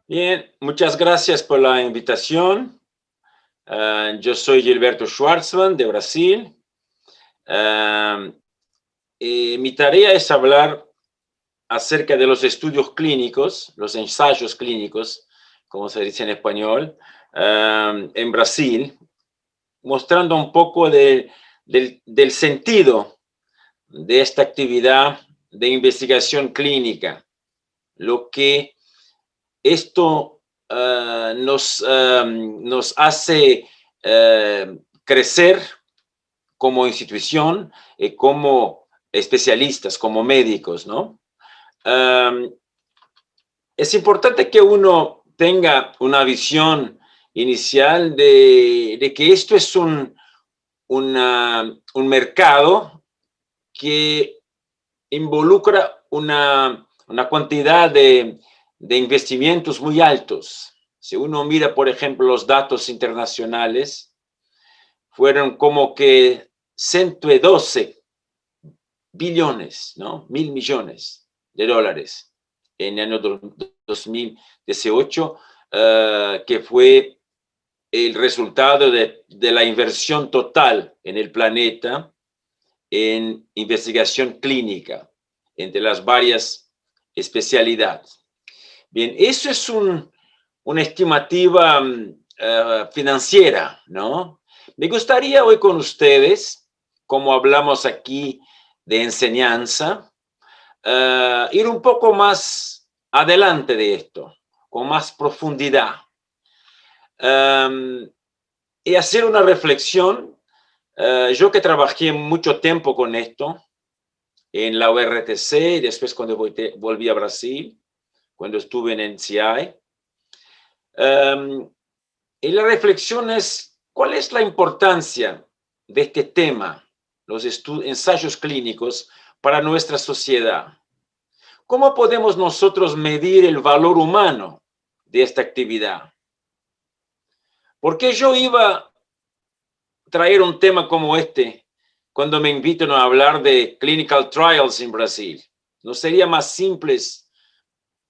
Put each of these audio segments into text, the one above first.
Bien, muchas gracias por la invitación. Yo soy Gilberto Schwartzman de Brasil. Ah, Mi tarea es hablar acerca de los estudios clínicos, los ensayos clínicos, como se dice en español, en Brasil, mostrando un poco del sentido de esta actividad de investigación clínica, lo que esto nos hace crecer como institución, como especialistas, como médicos, ¿no? Um, es importante que uno tenga una visión inicial de que esto es un mercado que involucra una cantidad de investimentos muy altos. Si uno mira, por ejemplo, los datos internacionales, fueron como que 112 billones, ¿no? 1.000 millones de dólares en el año 2018, que fue el resultado de la inversión total en el planeta en investigación clínica entre las varias especialidades. Bien, eso es una estimativa financiera, ¿no? Me gustaría hoy con ustedes, como hablamos aquí de enseñanza, ir un poco más adelante de esto, con más profundidad, y hacer una reflexión. Yo que trabajé mucho tiempo con esto, en la URTC, y después cuando volví a Brasil, cuando estuve en NCI. Y la reflexión es, ¿cuál es la importancia de este tema, los ensayos clínicos, para nuestra sociedad? ¿Cómo podemos nosotros medir el valor humano de esta actividad? ¿Por qué yo iba a traer un tema como este cuando me invitan a hablar de clinical trials en Brasil? ¿No sería más simple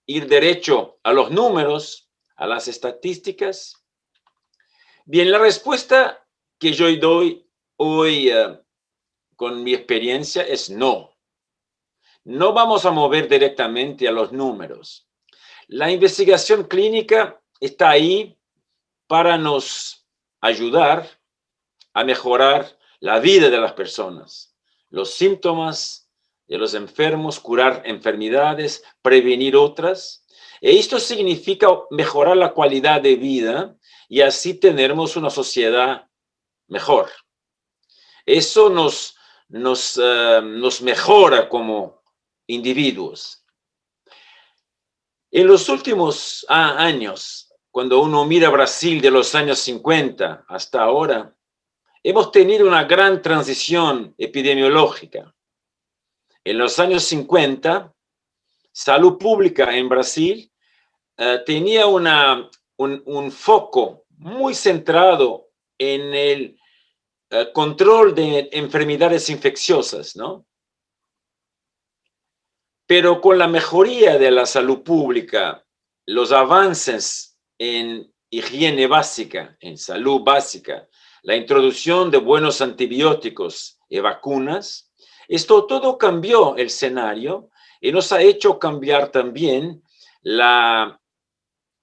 ir derecho a los números, a las estadísticas? Bien, la respuesta que yo doy hoy con mi experiencia es no. No vamos a mover directamente a los números. La investigación clínica está ahí para nos ayudar a mejorar la vida de las personas, los síntomas de los enfermos, curar enfermedades, prevenir otras. Esto significa mejorar la calidad de vida y así tenemos una sociedad mejor. Eso nos mejora como individuos. En los últimos años, cuando uno mira Brasil de los años 50 hasta ahora, hemos tenido una gran transición epidemiológica. En los años 50, salud pública en Brasil tenía un foco muy centrado en el control de enfermedades infecciosas, ¿no? Pero con la mejoría de la salud pública, los avances en higiene básica, en salud básica, la introducción de buenos antibióticos y vacunas, esto todo cambió el escenario y nos ha hecho cambiar también la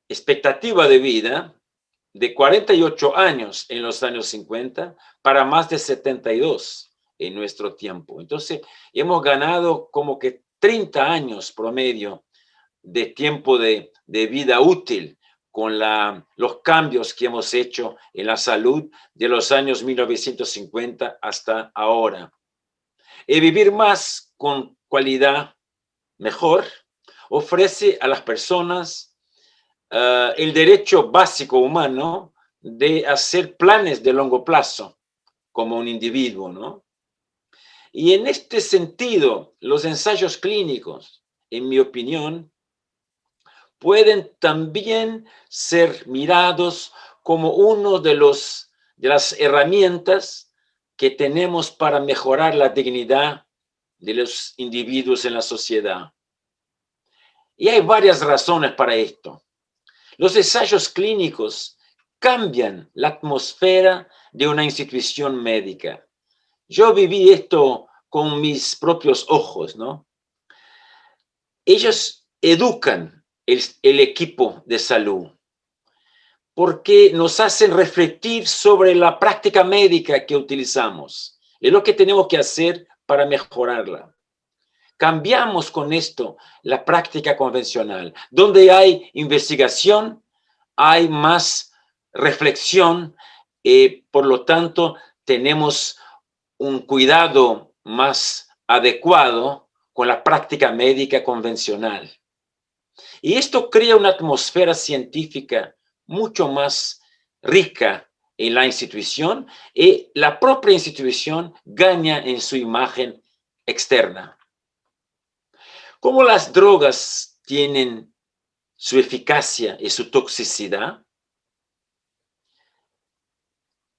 expectativa de vida de 48 años en los años 50 para más de 72 en nuestro tiempo. Entonces, hemos ganado como que 30 años promedio de tiempo de vida útil con los cambios que hemos hecho en la salud de los años 1950 hasta ahora. Y vivir más con calidad mejor ofrece a las personas el derecho básico humano de hacer planes de largo plazo como un individuo, ¿no? Y en este sentido, los ensayos clínicos, en mi opinión, pueden también ser mirados como uno de las herramientas que tenemos para mejorar la dignidad de los individuos en la sociedad. Y hay varias razones para esto. Los ensayos clínicos cambian la atmósfera de una institución médica. Yo viví esto con mis propios ojos, ¿no? Ellos educan el equipo de salud porque nos hacen refletir sobre la práctica médica que utilizamos. Es lo que tenemos que hacer para mejorarla. Cambiamos con esto la práctica convencional. Donde hay investigación, hay más reflexión, por lo tanto, tenemos un cuidado más adecuado con la práctica médica convencional. Y esto crea una atmósfera científica mucho más rica en la institución y la propia institución gana en su imagen externa. Como las drogas tienen su eficacia y su toxicidad,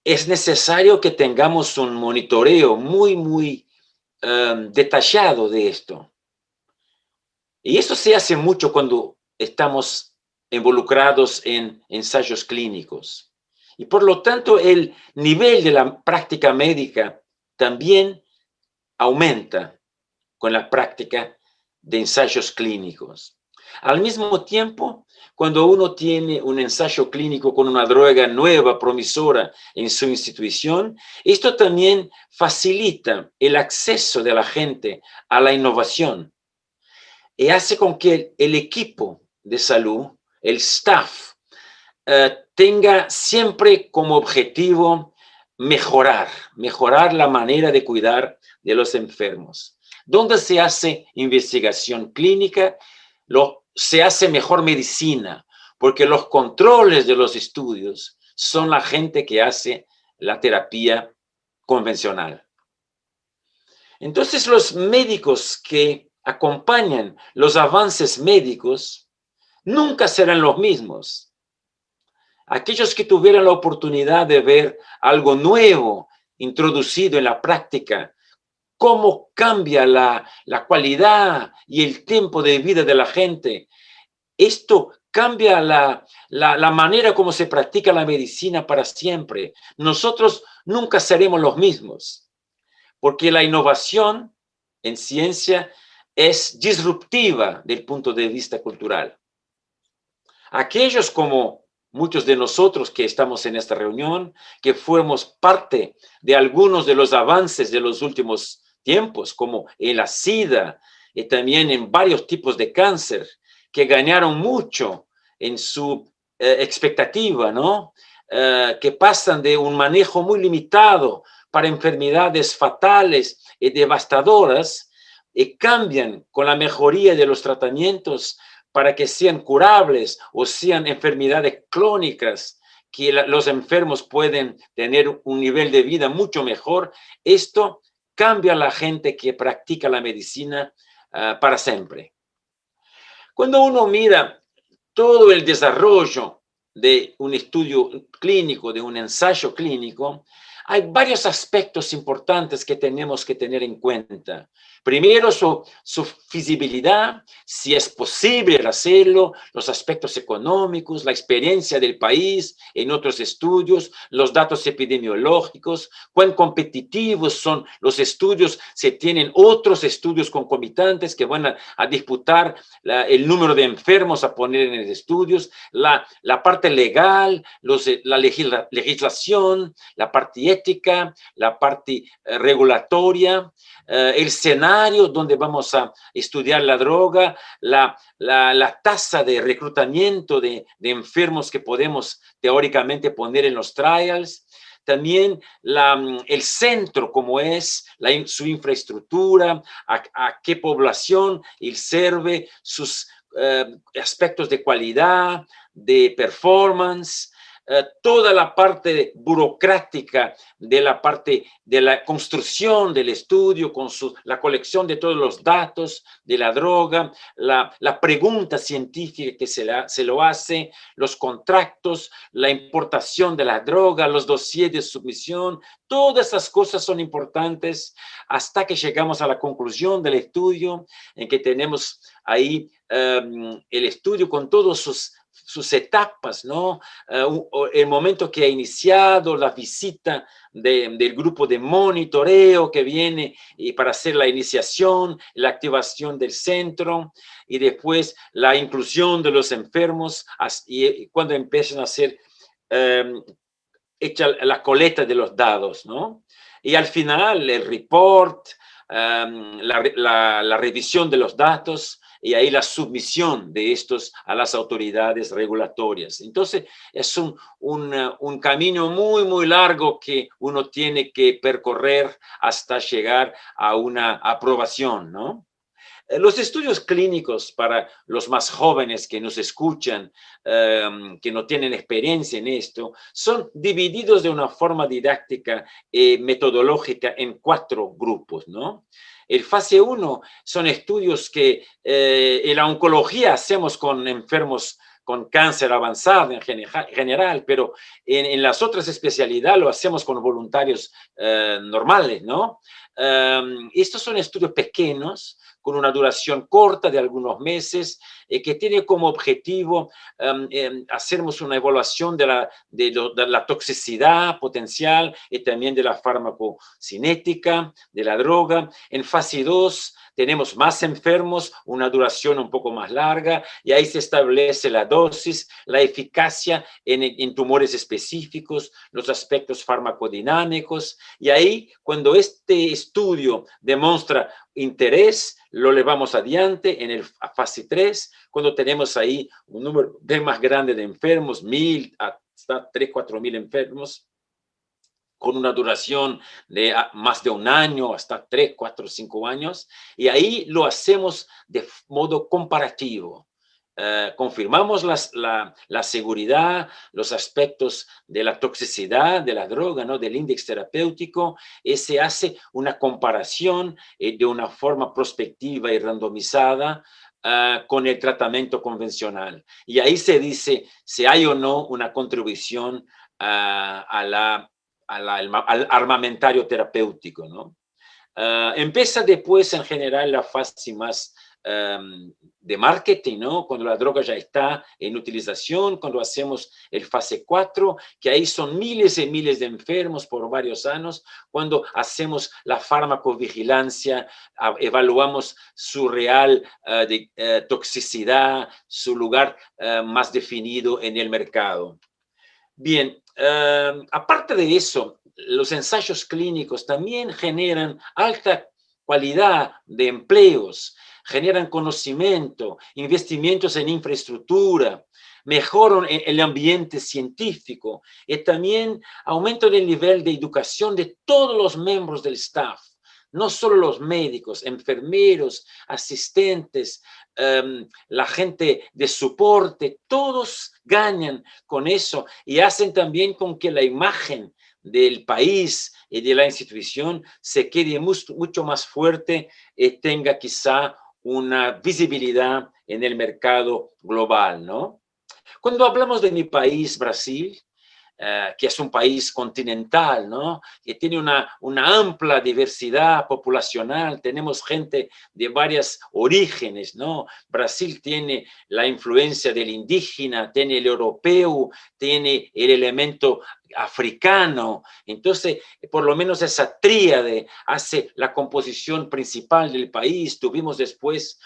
es necesario que tengamos un monitoreo muy detallado de esto. Y eso se hace mucho cuando estamos involucrados en ensayos clínicos. Y por lo tanto, el nivel de la práctica médica también aumenta con la práctica de ensayos clínicos. Al mismo tiempo, cuando uno tiene un ensayo clínico con una droga nueva, promisora en su institución, esto también facilita el acceso de la gente a la innovación y hace con que el equipo de salud, el staff, tenga siempre como objetivo mejorar la manera de cuidar de los enfermos. Donde se hace investigación clínica, se hace mejor medicina, porque los controles de los estudios son la gente que hace la terapia convencional. Entonces, los médicos que acompañan los avances médicos nunca serán los mismos. Aquellos que tuvieran la oportunidad de ver algo nuevo introducido en la práctica, cómo cambia la cualidad y el tiempo de vida de la gente. Esto cambia la manera como se practica la medicina para siempre. Nosotros nunca seremos los mismos, porque la innovación en ciencia es disruptiva del punto de vista cultural. Aquellos como muchos de nosotros que estamos en esta reunión, que fuimos parte de algunos de los avances de los últimos tiempos, como en la SIDA y también en varios tipos de cáncer, que ganaron mucho en su expectativa, ¿no? Que pasan de un manejo muy limitado para enfermedades fatales y devastadoras y cambian con la mejoría de los tratamientos para que sean curables o sean enfermedades crónicas, que los enfermos pueden tener un nivel de vida mucho mejor. Esto cambia a la gente que practica la medicina para siempre. Cuando uno mira todo el desarrollo de un estudio clínico, de un ensayo clínico, hay varios aspectos importantes que tenemos que tener en cuenta. Primero, su feasibilidad, si es posible hacerlo, los aspectos económicos, la experiencia del país en otros estudios, los datos epidemiológicos, cuán competitivos son los estudios, si tienen otros estudios concomitantes que van a disputar el número de enfermos a poner en los estudios, la parte legal, la legislación, la parte ética, la parte regulatoria, el escenario donde vamos a estudiar la droga, la tasa de reclutamiento de enfermos que podemos teóricamente poner en los trials, también el centro, como es su infraestructura, a qué población él sirve, sus aspectos de calidad, de performance, toda la parte burocrática de la parte de la construcción del estudio, con la colección de todos los datos de la droga, la pregunta científica que se lo hace, los contratos, la importación de la droga, los dossiers de submisión, todas esas cosas son importantes hasta que llegamos a la conclusión del estudio, en que tenemos ahí el estudio con todos sus sus etapas, ¿no? El momento que ha iniciado la visita del grupo de monitoreo que viene y para hacer la iniciación, la activación del centro y después la inclusión de los enfermos y cuando empiezan a hacer hecha la colecta de los datos, ¿no? Y al final el report, la revisión de los datos y ahí la submisión de estos a las autoridades regulatorias. Entonces, es un camino muy, muy largo que uno tiene que percorrer hasta llegar a una aprobación, ¿no? Los estudios clínicos para los más jóvenes que nos escuchan, que no tienen experiencia en esto, son divididos de una forma didáctica y metodológica en 4 grupos, ¿no? El fase 1 son estudios que en la oncología hacemos con enfermos con cáncer avanzado en general, pero en las otras especialidades lo hacemos con voluntarios normales, ¿no? Estos son estudios pequeños, con una duración corta de algunos meses, que tiene como objetivo hacernos una evaluación de la toxicidad potencial y también de la farmacocinética de la droga. En fase 2 tenemos más enfermos, una duración un poco más larga, y ahí se establece la dosis, la eficacia en tumores específicos, los aspectos farmacodinámicos, y ahí cuando este estudio demuestra interés, lo llevamos adiante en el fase 3, cuando tenemos ahí un número más grande de enfermos, 1,000 hasta 3, 4,000 enfermos, con una duración de más de un año, hasta 3, 4, 5 años, y ahí lo hacemos de modo comparativo. Confirmamos la seguridad, los aspectos de la toxicidad de la droga, ¿no? Del índice terapéutico, y se hace una comparación de una forma prospectiva y randomizada con el tratamiento convencional. Y ahí se dice si hay o no una contribución al armamentario terapéutico, ¿no? Empieza después, en general, la fase más de marketing, ¿no? Cuando la droga ya está en utilización, cuando hacemos el fase 4, que ahí son miles y miles de enfermos por varios años, cuando hacemos la farmacovigilancia, evaluamos su real toxicidad, su lugar más definido en el mercado. Bien, aparte de eso, los ensayos clínicos también generan alta calidad de empleos, generan conocimiento, investimentos en infraestructura, mejoran el ambiente científico y también aumentan el nivel de educación de todos los miembros del staff, no solo los médicos, enfermeros, asistentes, la gente de soporte, todos ganan con eso y hacen también con que la imagen del país y de la institución se quede mucho más fuerte y tenga quizá una visibilidad en el mercado global, ¿no? Cuando hablamos de mi país, Brasil, que es un país continental, ¿no? Que tiene una amplia diversidad poblacional, tenemos gente de varios orígenes, ¿no? Brasil tiene la influencia del indígena, tiene el europeo, tiene el elemento africano, entonces por lo menos esa tríade hace la composición principal del país. Tuvimos después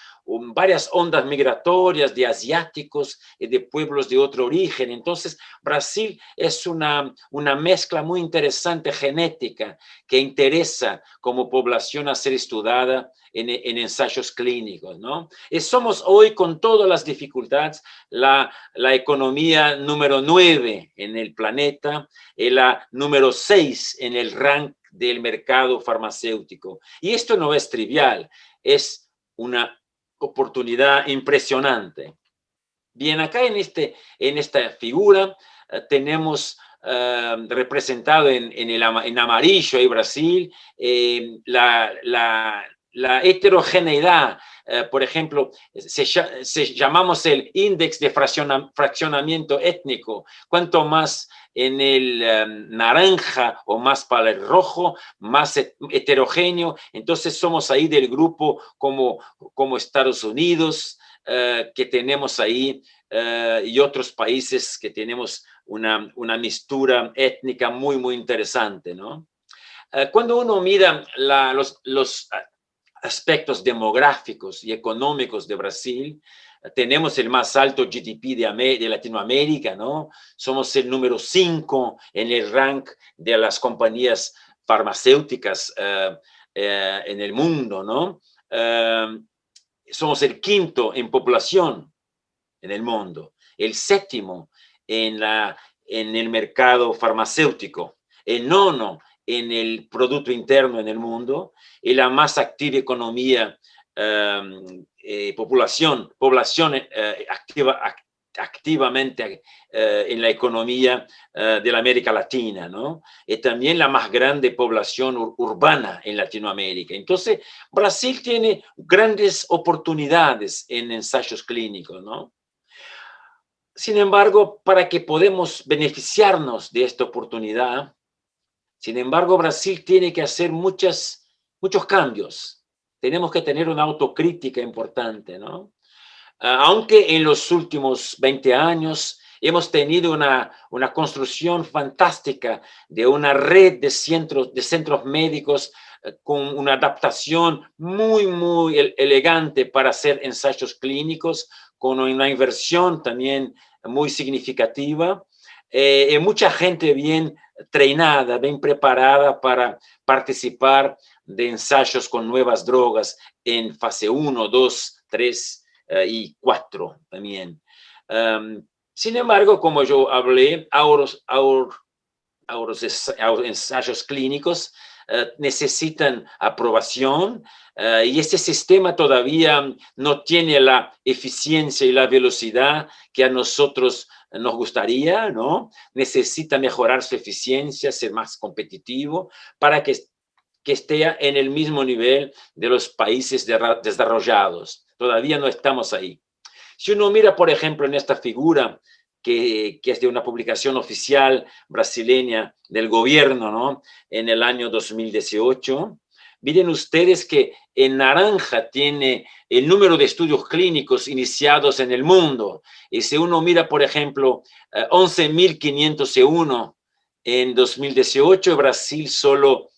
varias ondas migratorias de asiáticos y de pueblos de otro origen. Entonces, Brasil es una mezcla muy interesante genética que interesa como población a ser estudiada en ensayos clínicos, ¿no? Y somos hoy, con todas las dificultades, la economía número 9 en el planeta y la número 6 en el rank del mercado farmacéutico. Y esto no es trivial, es una oportunidad impresionante. Bien, acá en esta figura tenemos representado en amarillo ahí Brasil, la heterogeneidad, por ejemplo, llamamos el índice de fraccionamiento étnico. Cuanto más en el naranja o más para el rojo, más heterogéneo. Entonces somos ahí del grupo como Estados Unidos, que tenemos ahí y otros países que tenemos una mistura étnica muy, muy interesante, ¿no? Cuando uno mira los aspectos demográficos y económicos de Brasil, tenemos el más alto GDP de Latinoamérica, ¿no? Somos el número 5 en el rank de las compañías farmacéuticas en el mundo, ¿no? Somos el quinto en población en el mundo, el séptimo en el mercado farmacéutico, el nono en el Producto Interno en el mundo y la más activa economía, población activamente en la economía de la América Latina, ¿no? Y también la más grande población urbana en Latinoamérica. Entonces, Brasil tiene grandes oportunidades en ensayos clínicos, ¿no? Sin embargo, para que podamos beneficiarnos de esta oportunidad, sin embargo, Brasil tiene que hacer muchos cambios. Tenemos que tener una autocrítica importante, ¿no? Aunque en los últimos 20 años hemos tenido una construcción fantástica de una red de centros médicos con una adaptación muy, muy elegante para hacer ensayos clínicos, con una inversión también muy significativa, y mucha gente bien entrenada, bien preparada para participar de ensayos con nuevas drogas en fase 1, 2, 3 y 4 también. Sin embargo, como yo hablé, ensayos clínicos necesitan aprobación y este sistema todavía no tiene la eficiencia y la velocidad que a nosotros nos gustaría, ¿no? Necesita mejorar su eficiencia, ser más competitivo para que esté en el mismo nivel de los países desarrollados. Todavía no estamos ahí. Si uno mira, por ejemplo, en esta figura que es de una publicación oficial brasileña del gobierno, ¿no? En el año 2018, miren ustedes que en naranja tiene el número de estudios clínicos iniciados en el mundo. Y si uno mira, por ejemplo, 11.501 en 2018, Brasil solo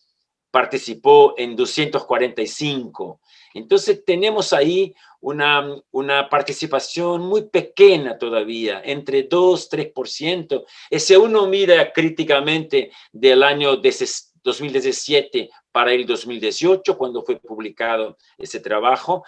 participó en 245. Entonces tenemos ahí una participación muy pequeña todavía, entre 2-3%. Y si uno mira críticamente del año 2017 para el 2018, cuando fue publicado ese trabajo,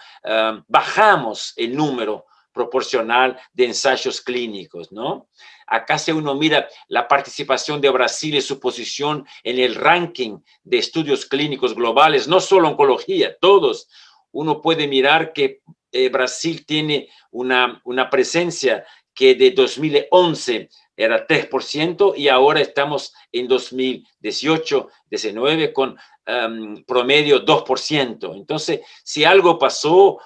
bajamos el número proporcional de ensayos clínicos, ¿no? Acá si uno mira la participación de Brasil y su posición en el ranking de estudios clínicos globales, no solo oncología, todos, uno puede mirar que Brasil tiene una presencia que de 2011 era 3% y ahora estamos en 2018, 19 con promedio 2%. Entonces, si algo pasó,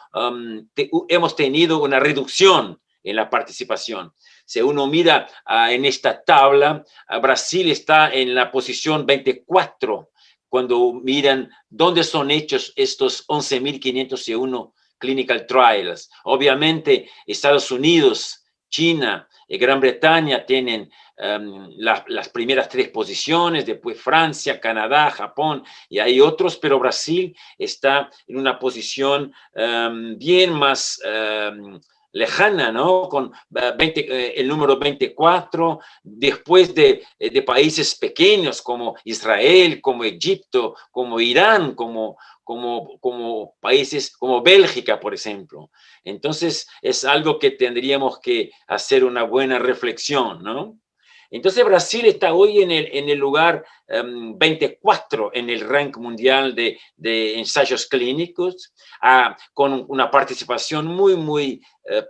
hemos tenido una reducción en la participación. Si uno mira en esta tabla, Brasil está en la posición 24 cuando miran dónde son hechos estos 11.501 clinical trials. Obviamente, Estados Unidos, China y Gran Bretaña tienen las primeras 3 posiciones, después Francia, Canadá, Japón, y hay otros, pero Brasil está en una posición bien más lejana, ¿no? Con el número 24, después de países pequeños como Israel, como Egipto, como Irán, como países como Bélgica, por ejemplo. Entonces, es algo que tendríamos que hacer una buena reflexión, ¿no? Entonces, Brasil está hoy en el lugar 24 en el rank mundial de ensayos clínicos, con una participación muy, muy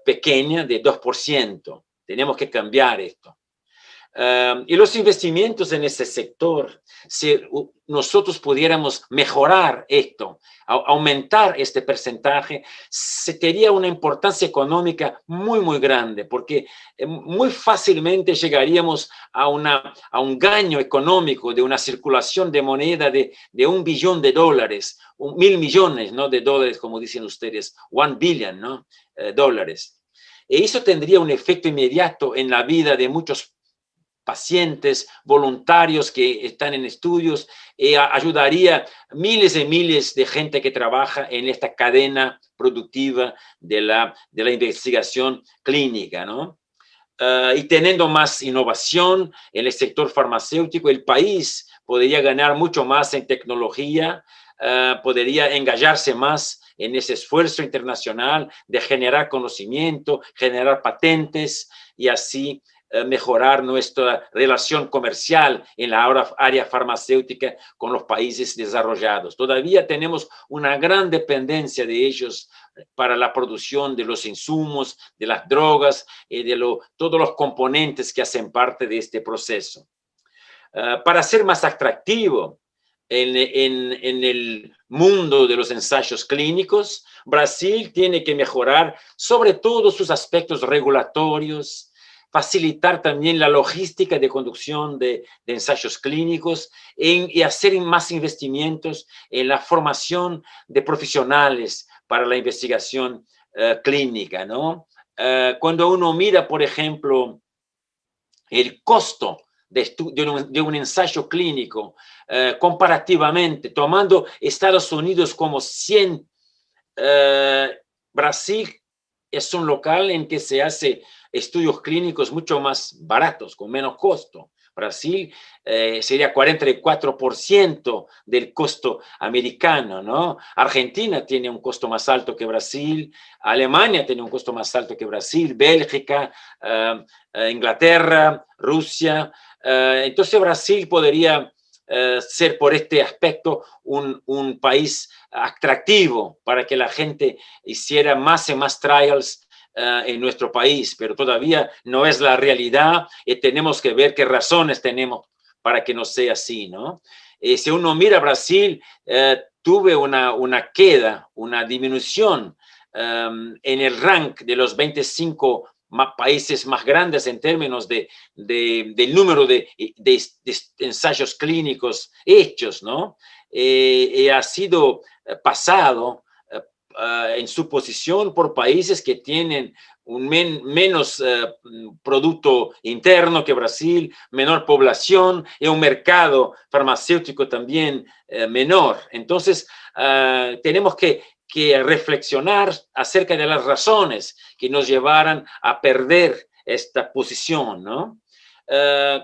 pequeña de 2%. Tenemos que cambiar esto. Y los investimientos en ese sector, si nosotros pudiéramos mejorar esto, aumentar este porcentaje, tendría una importancia económica muy, muy grande, porque muy fácilmente llegaríamos a un gaño económico de una circulación de moneda de $1 billón, 1.000 millones, ¿no?, de dólares, como dicen ustedes, 1 billion, ¿no?, dólares. Y eso tendría un efecto inmediato en la vida de muchos pacientes, voluntarios que están en estudios, ayudaría a miles y miles de gente que trabaja en esta cadena productiva de la investigación clínica, ¿no? Y teniendo más innovación en el sector farmacéutico, el país podría ganar mucho más en tecnología, podría engañarse más en ese esfuerzo internacional de generar conocimiento, generar patentes y así mejorar nuestra relación comercial en la área farmacéutica con los países desarrollados. Todavía tenemos una gran dependencia de ellos para la producción de los insumos, de las drogas y de todos los componentes que hacen parte de este proceso. Para ser más atractivo en el mundo de los ensayos clínicos, Brasil tiene que mejorar sobre todo sus aspectos regulatorios, facilitar también la logística de conducción de ensayos clínicos y hacer más investimientos en la formación de profesionales para la investigación clínica, ¿no? Cuando uno mira, por ejemplo, el costo de un ensayo clínico, comparativamente, tomando Estados Unidos como 100, Brasil es un local en que se hace estudios clínicos mucho más baratos, con menos costo. Brasil sería 44% del costo americano, ¿no? Argentina tiene un costo más alto que Brasil, Alemania tiene un costo más alto que Brasil, Bélgica, Inglaterra, Rusia. Entonces Brasil podría ser por este aspecto un país atractivo para que la gente hiciera más y más trials en nuestro país, pero todavía no es la realidad y tenemos que ver qué razones tenemos para que no sea así, ¿no? Si uno mira Brasil, tuve una queda, una disminución en el rank de los 25 países más grandes en términos del número de ensayos clínicos hechos, ¿no? Ha sido pasado en su posición por países que tienen menos producto interno que Brasil, menor población y un mercado farmacéutico también menor. Entonces, tenemos que reflexionar acerca de las razones que nos llevaran a perder esta posición, ¿no?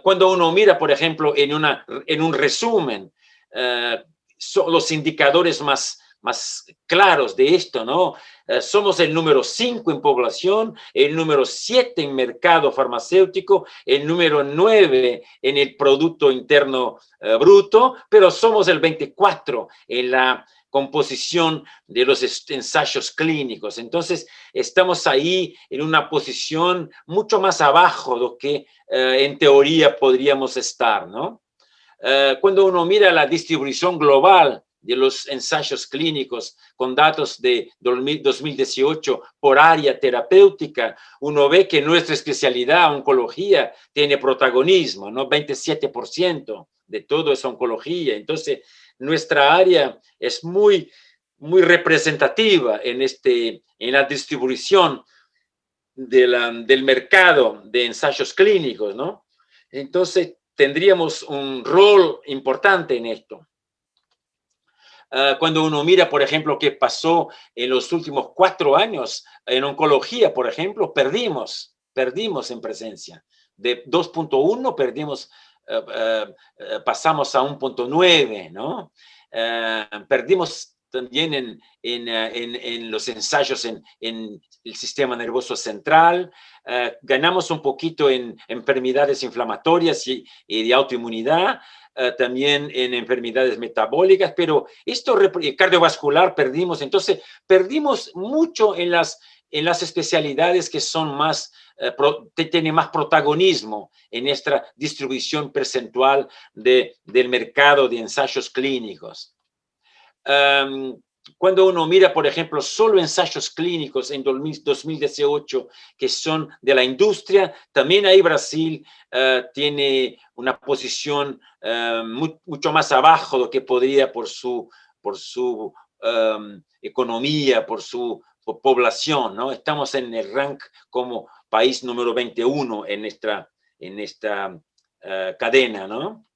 Cuando uno mira, por ejemplo, en un resumen, son los indicadores más claros de esto, ¿no? Somos el número 5 en población, el número 7 en mercado farmacéutico, el número 9 en el Producto Interno Bruto, pero somos el 24 en la composición de los ensayos clínicos. Entonces, estamos ahí en una posición mucho más abajo de lo que en teoría podríamos estar, ¿no? Cuando uno mira la distribución global de los ensayos clínicos con datos de 2018 por área terapéutica, uno ve que nuestra especialidad, oncología, tiene protagonismo, ¿no? 27% de todo es oncología. Entonces, nuestra área es muy representativa en la distribución del mercado de ensayos clínicos, ¿no? Entonces, tendríamos un rol importante en esto. Cuando uno mira, por ejemplo, qué pasó en los últimos 4 años, en oncología, por ejemplo, perdimos en presencia. De 2.1 perdimos, pasamos a 1.9, ¿no? Perdimos también en los ensayos en el sistema nervioso central, ganamos un poquito en enfermedades inflamatorias y de autoinmunidad, también en enfermedades metabólicas, pero esto cardiovascular perdimos, entonces perdimos mucho en las especialidades que son más tiene más protagonismo en esta distribución percentual del mercado de ensayos clínicos. Cuando uno mira, por ejemplo, solo ensayos clínicos en 2018 que son de la industria, también ahí Brasil tiene una posición mucho más abajo de lo que podría por su economía, por su población, ¿no? Estamos en el rank como país número 21 en esta cadena, ¿no?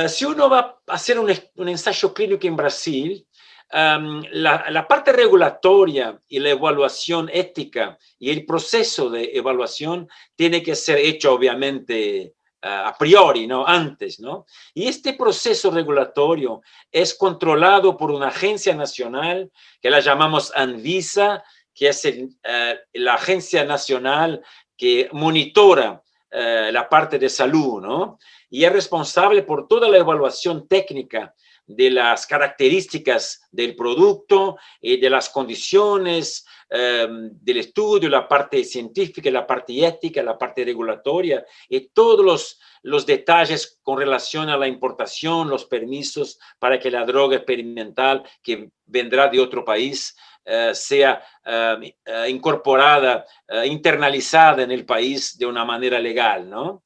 Si uno va a hacer un ensayo clínico en Brasil, la parte regulatoria y la evaluación ética y el proceso de evaluación tiene que ser hecho obviamente a priori, ¿no? Antes, ¿no? Y este proceso regulatorio es controlado por una agencia nacional que la llamamos ANVISA, que es la agencia nacional que monitora la parte de salud, ¿no? Y es responsable por toda la evaluación técnica de las características del producto, de las condiciones del estudio, la parte científica, la parte ética, la parte regulatoria, y todos los detalles con relación a la importación, los permisos para que la droga experimental que vendrá de otro país sea incorporada, internalizada en el país de una manera legal, ¿no?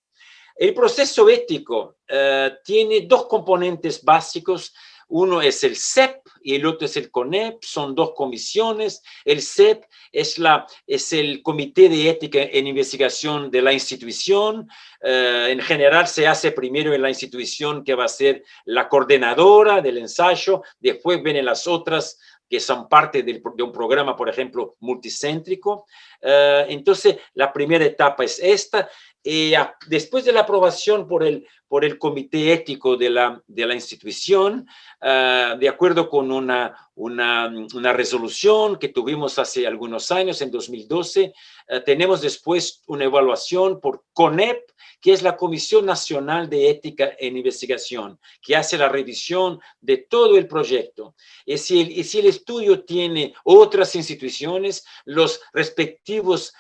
El proceso ético tiene dos componentes básicos. Uno es el CEP y el otro es el CONEP. Son dos comisiones. El CEP es el Comité de Ética en Investigación de la institución. En general se hace primero en la institución que va a ser la coordinadora del ensayo. Después vienen las otras que son parte de un programa, por ejemplo, multicéntrico. Entonces, la primera etapa es esta. Después de la aprobación por el comité ético de la institución, de acuerdo con una resolución que tuvimos hace algunos años, en 2012, tenemos después una evaluación por CONEP, que es la Comisión Nacional de Ética en Investigación, que hace la revisión de todo el proyecto. Y si el estudio tiene otras instituciones, los respectivos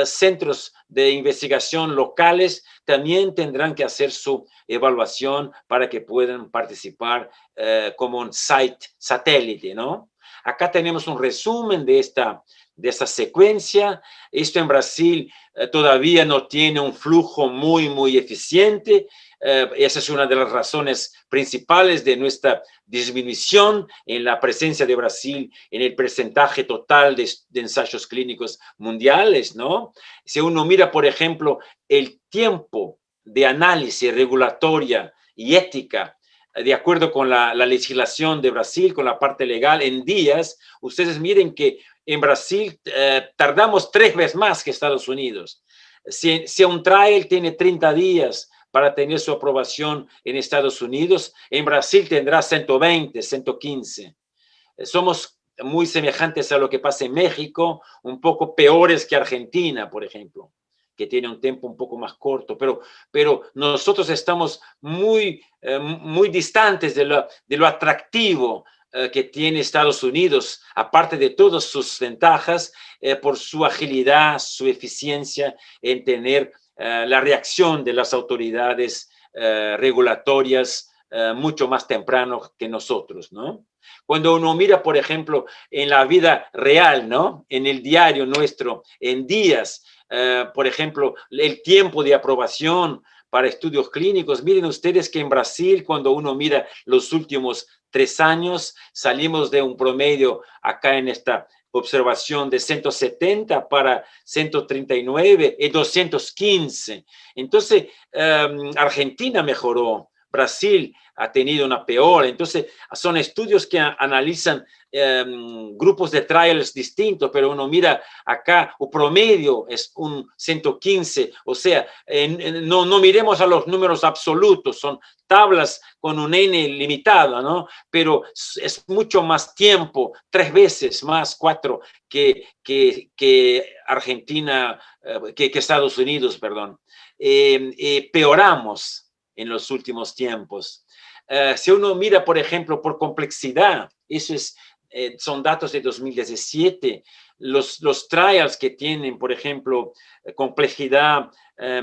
centros de investigación locales también tendrán que hacer su evaluación para que puedan participar como un site satélite, ¿no? Acá tenemos un resumen de esta secuencia. Esto en Brasil todavía no tiene un flujo muy eficiente. Esa es una de las razones principales de nuestra disminución en la presencia de Brasil en el porcentaje total de ensayos clínicos mundiales, ¿no? Si uno mira, por ejemplo, el tiempo de análisis regulatoria y ética de acuerdo con la legislación de Brasil, con la parte legal, en días, ustedes miren que en Brasil tardamos 3 veces más que Estados Unidos. Si un trial tiene 30 días para tener su aprobación en Estados Unidos, en Brasil tendrá 120, 115. Somos muy semejantes a lo que pasa en México, un poco peores que Argentina, por ejemplo, que tiene un tiempo un poco más corto, pero nosotros estamos muy distantes de lo atractivo que tiene Estados Unidos, aparte de todas sus ventajas, por su agilidad, su eficiencia en tener la reacción de las autoridades regulatorias mucho más temprano que nosotros, ¿no? Cuando uno mira, por ejemplo, en la vida real, ¿no? En el diario nuestro, en días, por ejemplo, el tiempo de aprobación para estudios clínicos. Miren ustedes que en Brasil, cuando uno mira los últimos 3 años, salimos de un promedio acá en esta observación de 170 para 139 y 215. Entonces, Argentina mejoró, Brasil ha tenido una peor. Entonces, son estudios que analizan grupos de trials distintos, pero uno mira acá, el promedio es un 115, o sea, no miremos a los números absolutos, son tablas con un N limitado, ¿no? Pero es mucho más tiempo, 3 veces más, 4, que Argentina, que Estados Unidos, perdón. Peoramos en los últimos tiempos. Si uno mira, por ejemplo, por complejidad, eso son datos de 2017, los trials que tienen, por ejemplo, complejidad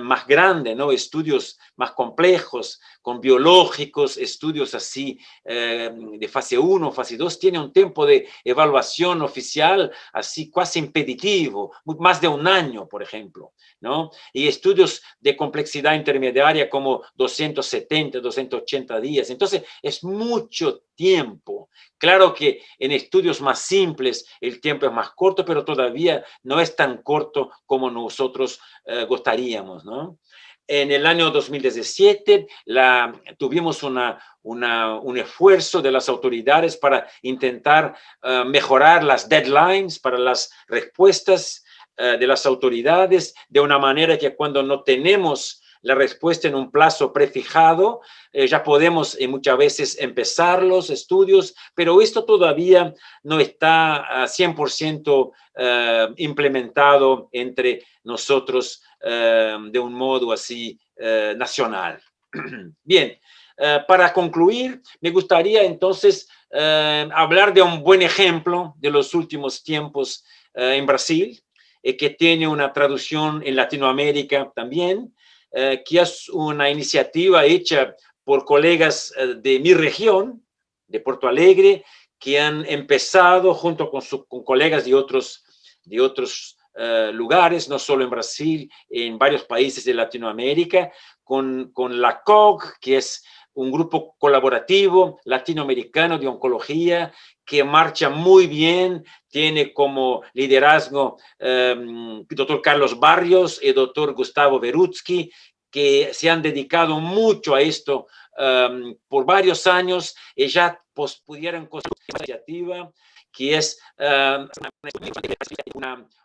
más grande, ¿no? Estudios más complejos, con biológicos, estudios así de fase 1, fase 2, tiene un tiempo de evaluación oficial así casi impeditivo, más de un año, por ejemplo, ¿no? Y estudios de complejidad intermediaria como 270, 280 días. Entonces, es mucho tiempo. Claro que en estudios más simples el tiempo es más corto, pero todavía no es tan corto como nosotros gustaríamos, ¿no? En el año 2017 tuvimos un esfuerzo de las autoridades para intentar mejorar las deadlines, para las respuestas de las autoridades, de una manera que cuando no tenemos la respuesta en un plazo prefijado, ya podemos muchas veces empezar los estudios, pero esto todavía no está 100% implementado entre nosotros de un modo así nacional. Bien, para concluir, me gustaría entonces hablar de un buen ejemplo de los últimos tiempos en Brasil, que tiene una traducción en Latinoamérica también, que es una iniciativa hecha por colegas de mi región, de Porto Alegre, que han empezado junto con colegas de otros lugares, no solo en Brasil, en varios países de Latinoamérica, con la COG, que es un grupo colaborativo latinoamericano de oncología que marcha muy bien, tiene como liderazgo doctor Carlos Barrios y doctor Gustavo Berutsky, que se han dedicado mucho a esto por varios años y ya pudieron construir una iniciativa que es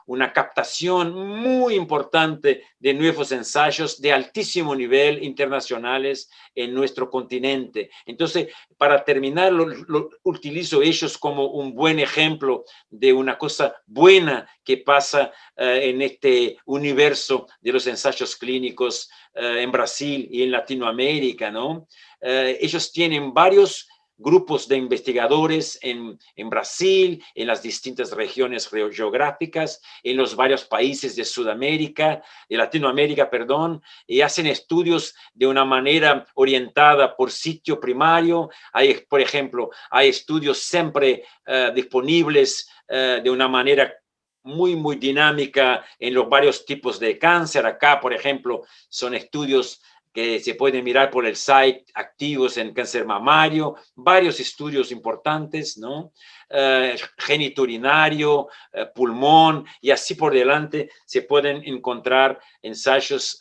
una captación muy importante de nuevos ensayos de altísimo nivel internacionales en nuestro continente. Entonces, para terminar, utilizo ellos como un buen ejemplo de una cosa buena que pasa en este universo de los ensayos clínicos en Brasil y en Latinoamérica, ¿no? Ellos tienen varios grupos de investigadores en Brasil, en las distintas regiones geográficas, en los varios países de Sudamérica, de Latinoamérica, perdón, y hacen estudios de una manera orientada por sitio primario. Hay, por ejemplo, hay estudios siempre disponibles de una manera muy dinámica en los varios tipos de cáncer. Acá, por ejemplo, son estudios que se pueden mirar por el site activos en cáncer mamario, varios estudios importantes, ¿no? Genitourinario, pulmón, y así por delante se pueden encontrar ensayos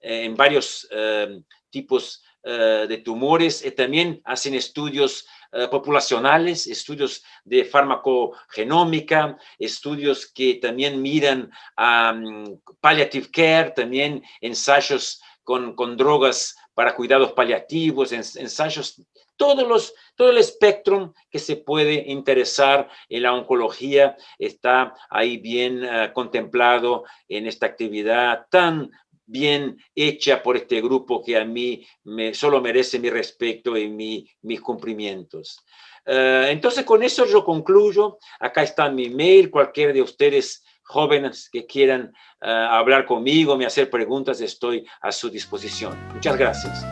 en varios tipos de tumores. También hacen estudios populacionales, estudios de farmacogenómica, estudios que también miran palliative care, también ensayos con drogas para cuidados paliativos, ensayos, todo el espectro que se puede interesar en la oncología está ahí bien contemplado en esta actividad tan bien hecha por este grupo que a mí solo merece mi respeto y mis cumplimientos. Entonces, con eso yo concluyo. Acá está mi mail. Cualquiera de ustedes jóvenes que quieran hablar conmigo, me hacer preguntas, estoy a su disposición. Muchas gracias.